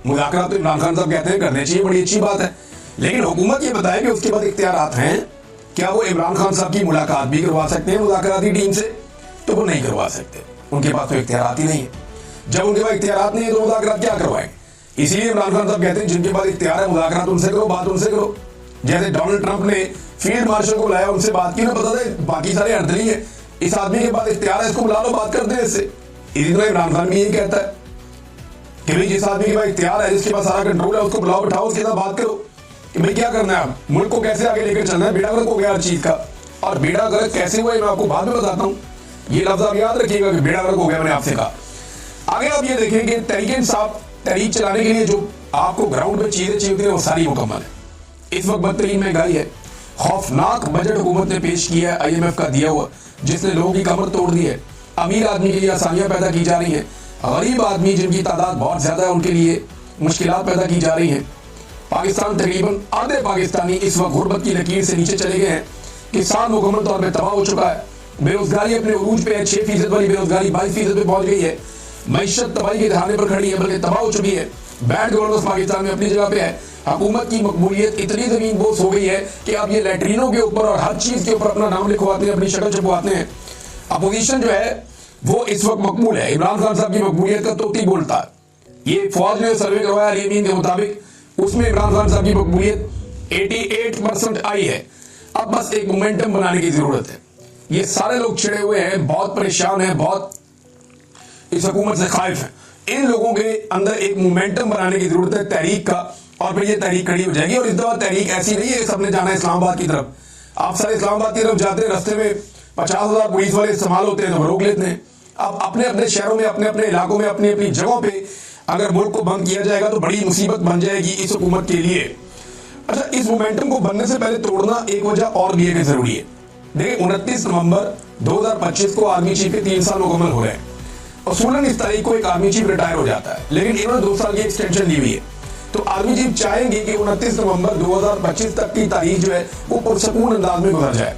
मुज़ाकरात तो इमरान खान साहब कहते हैं करने चाहिए, बड़ी अच्छी बात है, लेकिन हुकूमत ये बताए कि उसके बाद इख्तियारात हैं, क्या वो इमरान खान साहब की मुलाकात भी करवा सकते हैं मुज़ाकराती टीम से? तो वो नहीं करवा सकते, उनके पास तो इख्तियारात ही नहीं है। जब उनके पास इख्तियारात नहीं है तो मुज़ाकरात क्या करवाएंगे? इसीलिए इमरान खान साहब कहते हैं जिनके पास इख्तियार है मुज़ाकरात उनसे करो, बात उनसे करो। जैसे डोनाल्ड ट्रंप ने फील्ड मार्शल को बुलाया, उनसे बात की ना, पता था बाकी सारे अर्दली है, इस आदमी के पास इख्तियार है, इसको बुला लो, बात करते हैं इससे। इसी तरह इमरान खान भी यही कहता है कि भाई जिस आदमी के पास इख्तियार है, जिसके पास सारा कंट्रोल है, उसको बुलाओ, बिठाओ, उसके साथ बात करो कि भाई क्या करना है, मुल्क को कैसे आगे लेकर चलना है। बेड़ा गर्क हो गया हर चीज का, और बेड़ा गर्क कैसे हुआ मैं आपको बाद में बताता हूँ, ये लफ्ज आप याद रखिएगा कि बेड़ा गर्क हो गया, मैंने आपसे कहा। आगे आप ये देखें कि तहरीक चलाने के लिए जो आपको ग्राउंड पे चीजें चाहिए होती है वो सारी मुकम्मल है। इस वक्त बदतरीन महंगाई है, खौफनाक बजट हुकूमत ने पेश किया है IMF का दिया हुआ, जिसने लोगों की कमर तोड़ दी है। अमीर आदमी के लिए आसानियां पैदा की जा रही हैं, गरीब आदमी जिनकी तादाद बहुत ज्यादा है उनके लिए मुश्किलात पैदा की जा रही हैं। पाकिस्तान तकरीबन आधे पाकिस्तानी इस वक्त गुर्बत की लकीर से नीचे चले गए हैं, किसान मुकम्मल तौर पर तबाह हो चुका है, बेरोजगारी अपने उरूज पे है, 6% वाली बेरोजगारी 22% पे पहुंच गई है, मईशत तबाही के दहाने पर खड़ी है, बल्कि तबाह हो चुकी है। बैड गवर्नेंस पाकिस्तान में अपनी जगह पे है, हुकूमत की मकबूलियत इतनी जमीन बोस हो गई है कि अब ये लैट्रीनों के ऊपर और हर चीज के ऊपर अपना नाम लिखवाते हैं, अपनी शक्ल छपवाते हैं। अपोजिशन जो है वो इस वक्त मकबूल है, इमरान खान साहब की मकबूलियत का तोती बोलता है। ये फौज ने सर्वे करवाया अलीमीन के मुताबिक, उसमें इमरान खान साहब की मकबूलियत 88% आई है। अब बस एक मोमेंटम बनाने की जरूरत है। ये सारे लोग छिड़े हुए हैं, बहुत परेशान हैं, बहुत इस हुकूमत से खाइफ हैं। इन लोगों के अंदर एक मोमेंटम बनाने की जरूरत है तहरीक का, और फिर ये तहरीक खड़ी हो जाएगी। और इस दफा तहरीक ऐसी नहीं है कि सबने जाना है इस्लामाबाद की तरफ। आप सारे इस्लामाबाद की तरफ जाते हैं, रास्ते में 50,000 पुलिस वाले इस्तेमाल होते हैं तो रोक लेते हैं। अब अपने अपने शहरों में, अपने अपने इलाकों में, अपनी अपनी जगहों पे अगर मुल्क को बंद किया जाएगा तो बड़ी मुसीबत बन जाएगी इस हुकूमत के लिए। अच्छा, इस मोमेंटम को बनने से पहले तोड़ना एक वजह और भी है जरूरी है। देखिए 29 नवंबर 2025 को आर्मी चीफ के 3 साल मुकम्मल हो रहे हैं। असूलन इस तारीख को एक आर्मी चीफ रिटायर हो जाता है, लेकिन इन्होंने 2 साल की एक्सटेंशन ली हुई है। तो आर्मी चीफ चाहेंगे कि 29 नवंबर 2025 तक की तारीख जो है वो पुरसकून अंदाज में गुजर जाए।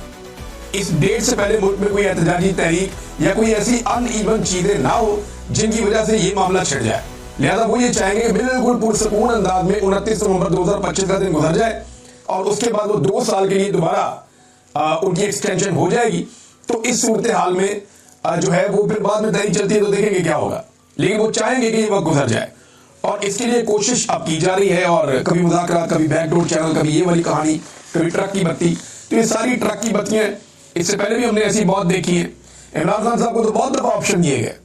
इस डेट से पहले मुल्क में कोई एहतजाजी तहरीक या कोई ऐसी अनइवन चीजें ना हो जिनकी वजह से ये मामला छिड़ जाए। लिहाजा वो ये चाहेंगे बिल्कुल पुरसकून अंदाज में 29 नवंबर 2025 का दिन गुजर जाए, और उसके बाद वो 2 साल के लिए दोबारा उनकी एक्सटेंशन हो जाएगी। तो इस सूरत हाल में जो है वो फिर बाद में तहरीक चलती है तो देखेंगे क्या होगा, लेकिन वो चाहेंगे कि ये वक्त गुजर जाए, और इसके लिए कोशिश अब की जा रही है। और कभी मुज़ाकरात, कभी बैकडोर चैनल, कभी ये वाली कहानी, कभी ट्रक की बत्ती। तो ये सारी ट्रक की बत्तियां, इससे पहले भी हमने ऐसी बहुत देखी है। इमरान खान साहब को तो बहुत दफा ऑप्शन दिए गए,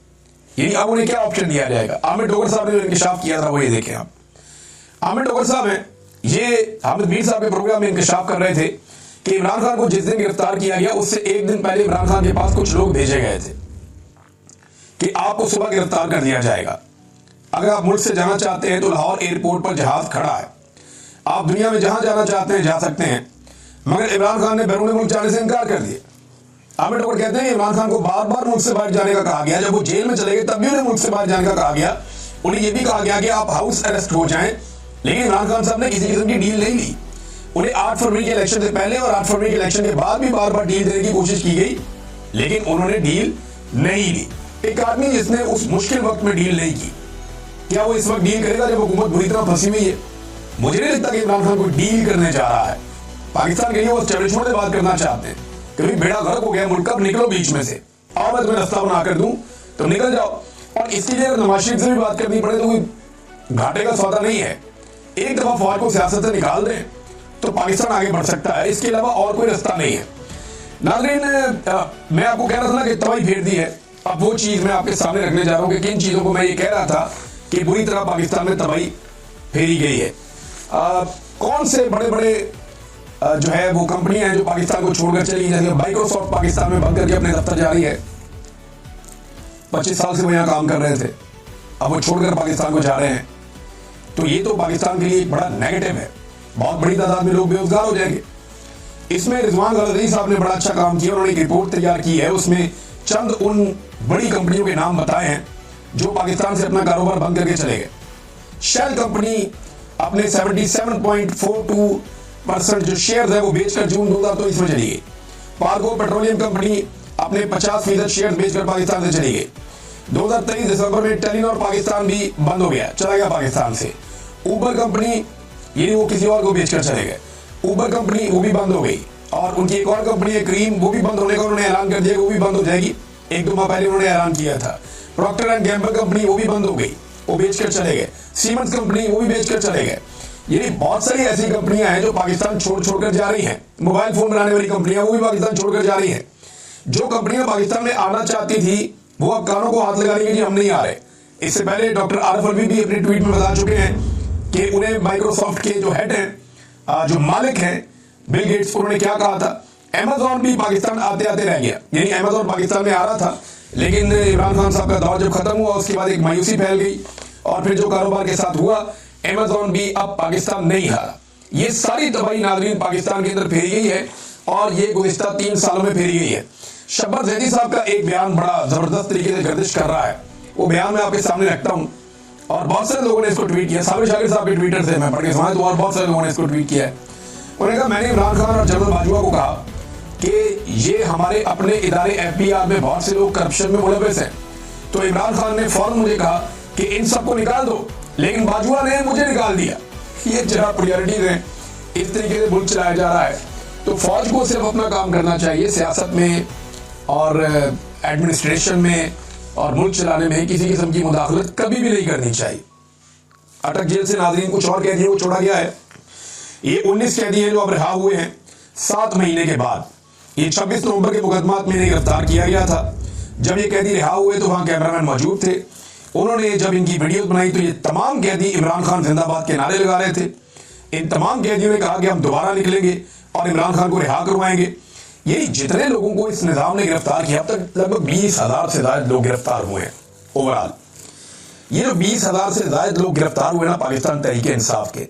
यानी अब उन्हें क्या ऑप्शन दिया जाएगा? आमिर डोगर साहब ने जो इंकशाफ किया था वो ये देखें आप। आमिर डोगर साहब हैं, ये हामिद मीर साहब के प्रोग्राम में इंकशाफ कर रहे थे कि इमरान खान को जिस दिन गिरफ्तार किया गया उससे एक दिन पहले इमरान खान के पास कुछ लोग भेजे गए थे कि आपको सुबह गिरफ्तार कर दिया जाएगा, अगर आप मुल्क से जाना चाहते हैं तो लाहौर एयरपोर्ट पर जहाज खड़ा है, आप दुनिया में जहां जाना चाहते हैं जा सकते हैं। मगर इमरान खान ने बैरून मुल्क जाने से इनकार कर दिया। आमिर डोगर कहते हैं इमरान खान को बार बार मुल्क से बाहर जाने का कहा गया, जब वो जेल में चले गए तब भी उन्हें मुल्क से बाहर जाने का कहा गया। उन्हें यह भी कहा गया कि आप हाउस अरेस्ट हो जाएं, लेकिन इमरान खान साहब ने किसी किस्म की डील नहीं ली। उन्हें 8 फरवरी के इलेक्शन से पहले और 8 फरवरी के इलेक्शन के बाद भी बार बार डील देने की कोशिश की गई, लेकिन उन्होंने डील नहीं ली। एक आदमी जिसने उस मुश्किल वक्त में डील नहीं की, क्या वो इस वक्त डील करेगा जब हुकूमत बुरी तरह फंसी हुई है? मुझे नहीं लगता कि इमरान खान को डील करने जा रहा है। पाकिस्तान के लिए वो स्टैब्लिशमेंट से बात करना चाहते हैं, कभी बेड़ा गर्क हो गया मुल्क का, निकलो बीच में से, आओ मैं तुम्हें रास्ता बना कर दूं तो निकल जाओ। और इसके लिए अगर नवाज शरीफ से भी बात करनी पड़े तो कोई घाटे का सौदा नहीं है। एक दफा फौज को सियासत से निकाल दें तो पाकिस्तान आगे बढ़ सकता है, इसके अलावा और कोई रास्ता नहीं है। नाज़रीन, मैं आपको कह रहा था ना कि तबाही फेर दी है, अब वो चीज मैं आपके सामने रखने जा रहा हूं कि किन चीजों को मैं ये कह रहा था कि बुरी तरह पाकिस्तान में तबाही फेरी गई है। कौन से बड़े बड़े जो है वो कंपनियां हैं जो पाकिस्तान को छोड़कर चली, जैसे माइक्रोसॉफ्ट पाकिस्तान में बंद करके अपने दफ्तर जा रही है। 25 साल से वो यहाँ काम कर रहे थे, अब वो छोड़कर पाकिस्तान को जा रहे हैं। तो ये तो पाकिस्तान के लिए एक बड़ा नेगेटिव है, बहुत बड़ी तादाद में लोग बेरोजगार हो जाएंगे। इसमें रिजवान गलदरी साहब ने बड़ा अच्छा काम किया, उन्होंने एक रिपोर्ट तैयार की है, उसमें चंद उन बड़ी कंपनियों के नाम बताए हैं जो पाकिस्तान से अपना कारोबार बंद करके चले गए। शेल कंपनी अपने 77.42% जो शेयर है वो बेचकर जून 2023 में चली गई। पार्को पेट्रोलियम कंपनी अपने 50% शेयर बेचकर पाकिस्तान से चली गई। 2023 दिसंबर में टेलीनॉर पाकिस्तान भी बंद हो गया, चला गया पाकिस्तान से। उबर कंपनी यानी वो किसी और को बेचकर चले गए। उबर कंपनी वो भी बंद हो गई, और उनकी एक और कंपनी है क्रीम, वो भी बंद होने का उन्होंने ऐलान कर दिया, वो भी बंद हो जाएगी। 1-2 माह पहले उन्होंने ऐलान किया था। प्रॉक्टर एंड गैम्बल कंपनी वो भी बंद हो गई, वो बेचकर चले गए। सीमेंस कंपनी वो भी बेचकर चले गए। ये बहुत सारी ऐसी कंपनियां हैं जो पाकिस्तान छोड़कर जा रही हैं। मोबाइल फोन बनाने वाली कंपनियां वो भी पाकिस्तान छोड़कर जा रही हैं। जो कंपनियां पाकिस्तान में आना चाहती थी वो अब कानों को हाथ लगा रही है कि हम नहीं आ रहे। इससे पहले डॉक्टर आरिफ अलवी भी अपने ट्वीट में बता चुके हैं कि उन्हें माइक्रोसॉफ्ट के जो हेड हैं, जो मालिक हैं बिल गेट्स, उन्होंने क्या कहा था। अमेजॉन भी पाकिस्तान आते आते रह गया, यानी अमेजॉन पाकिस्तान में आ रहा था, लेकिन इमरान खान साहब का दौर जब खत्म हुआ उसके बाद एक मायूसी फैल गई, और फिर जो कारोबार के साथ हुआ अमेजॉन भी अब पाकिस्तान नहीं आ रहा। ये सारी तबाही नाज़रीन पाकिस्तान के अंदर फेरी गई है, और ये गुज़िश्ता 3 सालों में फेरी गई है। शब्बर ज़ैदी साहब का एक बयान बड़ा जबरदस्त तरीके से गर्दिश कर रहा है, वो बयान मैं आपके सामने रखता हूं, और बहुत सारे लोगों ने इसको ट्वीट किया। साबिर शाकिर साहब के ट्विटर से मैं पढ़ के सुनाया, तो और बहुत सारे लोगों ने इसको ट्वीट किया है। उन्होंने कहा, मैंने इमरान खान और जनरल बाजवा को कहा कि ये हमारे अपने इदारे FBR में बहुत से लोग करप्शन में मुलविस हैं, तो इमरान खान ने फौरन मुझे कहा कि इन सबको निकाल दो, लेकिन बाजवा ने मुझे निकाल दिया। ये जरा प्रायोरिटीज हैं, इस तरीके से मुल्क चलाया जा रहा है। तो फौज को सिर्फ अपना काम करना चाहिए, सियासत में और एडमिनिस्ट्रेशन में और मुल्क चलाने में किसी किस्म की मुदाखलत कभी भी नहीं करनी चाहिए। अटक जेल से नाज़रीन कुछ और कैदियों को छोड़ा गया है। ये 19 कैदी हैं जो अब रिहा हुए हैं 7 महीने के बाद। ये 26 नवंबर के मुकदमात में इन्हें गिरफ्तार किया गया था। जब ये कैदी रिहा हुए तो वहां कैमरामैन मौजूद थे। उन्होंने जब इनकी वीडियोस बनाई तो ये तमाम कैदी इमरान खान जिंदाबाद के नारे लगा रहे थे। इन तमाम कैदियों ने कहा कि हम दोबारा निकलेंगे और इमरान खान को रिहा करवाएंगे। यही जितने लोगों को इस निजाम ने गिरफ्तार किया, अब तक लगभग 20,000 से ज्यादा लोग गिरफ्तार हुए हैं ओवरऑल। ये जो 20,000 से ज्यादा लोग गिरफ्तार हुए ना पाकिस्तान तहरीके इंसाफ के,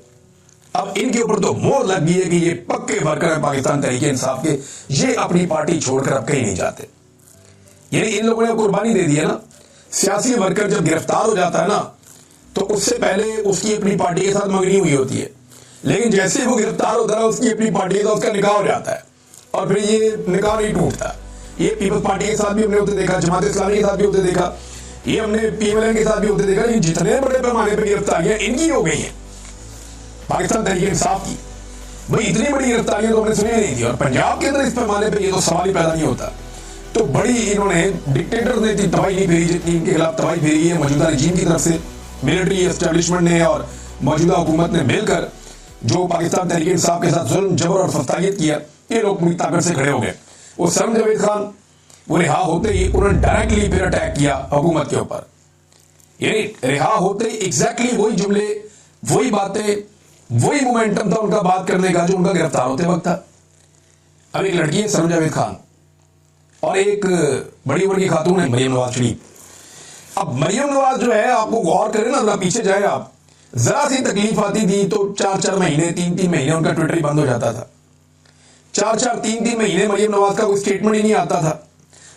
अब इनके ऊपर तो मोहर लग गई है कि ये पक्के वर्कर हैं पाकिस्तान तहरीके इंसाफ के, ये अपनी पार्टी छोड़कर अब कहीं नहीं जाते। यानी इन लोगों ने कुर्बानी दे दी है ना। सियासी वर्कर जब गिरफ्तार हो जाता है ना, तो उससे पहले उसकी अपनी पार्टी के साथ मंगनी हुई होती है, लेकिन जैसे वो गिरफ्तार होता है उसकी अपनी पार्टी के साथ उसका निकाह हो जाता है, और फिर ये निकाह नहीं टूटता। ये पीपल्स पार्टी के साथ भी हमने होते देखा, जमात इस्लामी के साथ भी होते देखा, ये हमने PMLN के साथ भी होते देखा। लेकिन जितने बड़े पैमाने पर गिरफ्तारियां इनकी हो गई हैं पाकिस्तान तहरीके इंसाफ की, भाई इतनी बड़ी गिरफ्तारियां तो हमने सुनी नहीं थी। और पंजाब के अंदर इस पैमाने पर ये तो सवाल ही पैदा नहीं होता। तो बड़ी इन्होंने डिक्टेटर ने इतनी तबाही नहीं फेरी जितनी इनके खिलाफ तबाही फेरी है मौजूदा रजीम की तरफ से। मिलिट्री एस्टेब्लिशमेंट ने और मौजूदा हुकूमत ने मिलकर जो पाकिस्तान तहरीके इंसाफ के साथ जुल्म, जबर और फस्तागियत किया, ये लोग पूरी ताकत से खड़े हो गए। वो सरम जावेद खान वो रिहा होते ही उन्होंने डायरेक्टली फिर अटैक किया हुकूमत के ऊपर। यानी रिहा होते ही एग्जैक्टली वही जुमले, वही बातें, वही मोमेंटम था उनका बात करने का जो उनका गिरफ्तार होते वक्त था। अब एक लड़की है सरम जावेद खान और एक बड़ी उम्र की खातून है मरियम नवाज शरीफ। अब मरियम नवाज जो है, आपको गौर करें ना, पीछे जाए आप, जरा सी तकलीफ आती थी तो 4-4 महीने 3-3 महीने उनका ट्विटर ही बंद हो जाता था। 4-4 3-3 महीने मरियम नवाज का कोई स्टेटमेंट ही नहीं आता था।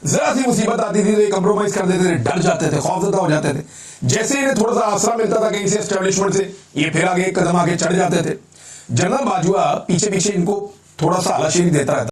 जरा सी मुसीबत आती थी तो ये कंप्रोमाइज कर देते थे, डर जाते थे, खौफजदा हो जाते थे। जैसे इन्हें थोड़ा सा आसरा मिलता था कहीं से एस्टेब्लिशमेंट से, ये फिर आगे एक कदम आगे चढ़ जाते थे। जनरल बाजवा पीछे पीछे इनको थोड़ा सा आलाशेरी देता रहता